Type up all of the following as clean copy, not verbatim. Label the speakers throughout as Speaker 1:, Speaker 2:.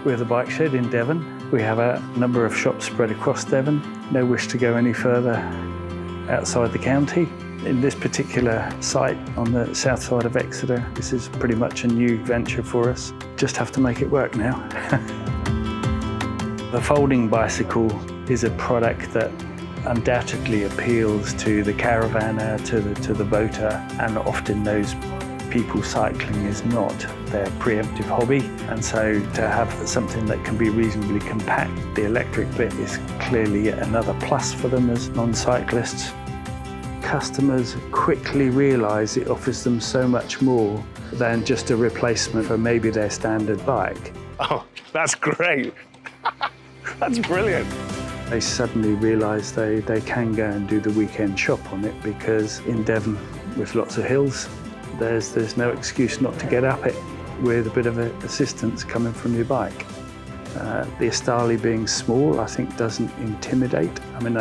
Speaker 1: We're the Bike Shed in Devon. We have a number of shops spread across Devon. No wish to go any further outside the county. In this particular site on the south side of Exeter, this is pretty much a new venture for us. Just have to make it work now. The folding bicycle is a product that undoubtedly appeals to the caravanner, to the boater, and often those people cycling is not their preemptive hobby, and so to have something that can be reasonably compact, the electric bit is clearly another plus for them as non-cyclists. Customers quickly realise it offers them so much more than just a replacement for maybe their standard bike.
Speaker 2: Oh, that's great. That's brilliant.
Speaker 1: They suddenly realise they can go and do the weekend shop on it, because in Devon, with lots of hills, there's no excuse not to get up it with a bit of assistance coming from your bike. The Estarli being small, I think, doesn't intimidate. I mean,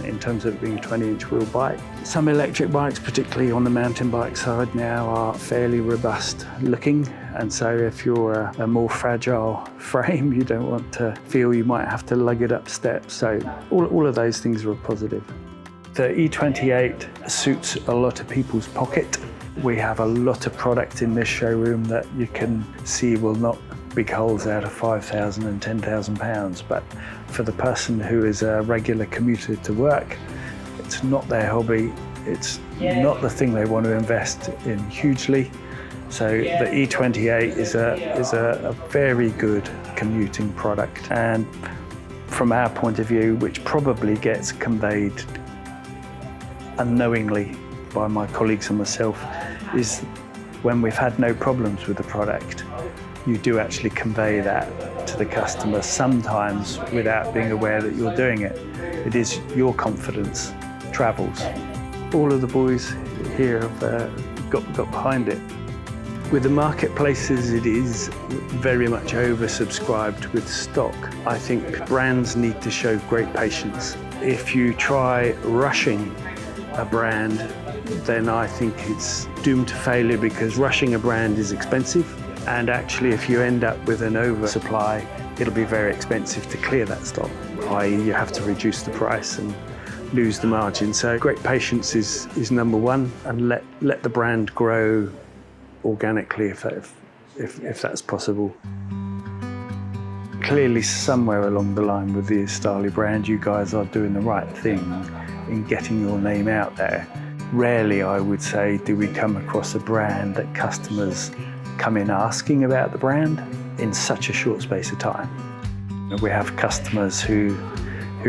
Speaker 1: in terms of it being a 20-inch wheel bike. Some electric bikes, particularly on the mountain bike side now, are fairly robust looking. And so if you're a more fragile frame, you don't want to feel you might have to lug it up steps. So all of those things are a positive. The E28 suits a lot of people's pocket. We have a lot of product in this showroom that you can see will knock big holes out of £5,000 and £10,000, but for the person who is a regular commuter to work, it's not their hobby, it's not the thing they want to invest in hugely. So the E28 is a very good commuting product, and from our point of view, which probably gets conveyed unknowingly by my colleagues and myself, is when we've had no problems with the product, you do actually convey that to the customer, sometimes without being aware that you're doing it. It is your confidence travels. All of the boys here have got behind it. With the marketplaces, it is very much oversubscribed with stock. I think brands need to show great patience. If you try rushing a brand, then I think it's doomed to failure, because rushing a brand is expensive. And actually, if you end up with an oversupply, it'll be very expensive to clear that stock, i.e. you have to reduce the price and lose the margin. So great patience is number one, and let the brand grow organically if that's possible. Clearly, somewhere along the line with the Estarli brand, you guys are doing the right thing in getting your name out there. Rarely, I would say, do we come across a brand that customers come in asking about the brand in such a short space of time. We have customers who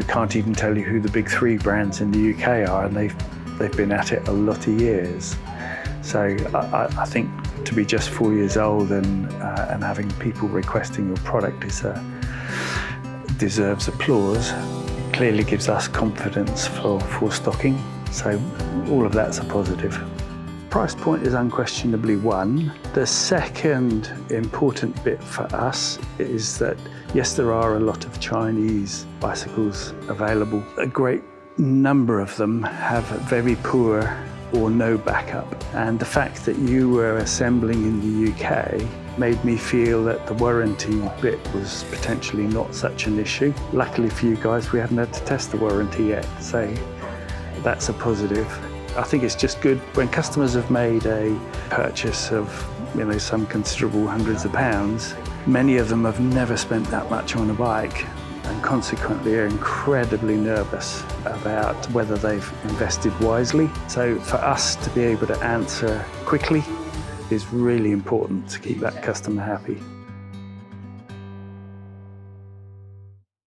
Speaker 1: can't even tell you who the big three brands in the UK are, and they've been at it a lot of years. So I think to be just 4 years old and having people requesting your product deserves applause. Clearly gives us confidence for stocking. So all of that's a positive. Price point is unquestionably one. The second important bit for us is that, yes, there are a lot of Chinese bicycles available. A great number of them have very poor or no backup. And the fact that you were assembling in the UK made me feel that the warranty bit was potentially not such an issue. Luckily for you guys, we haven't had to test the warranty yet, so that's a positive. I think it's just good when customers have made a purchase of, some considerable hundreds of pounds. Many of them have never spent that much on a bike, and consequently are incredibly nervous about whether they've invested wisely. So for us to be able to answer quickly is really important to keep that customer happy.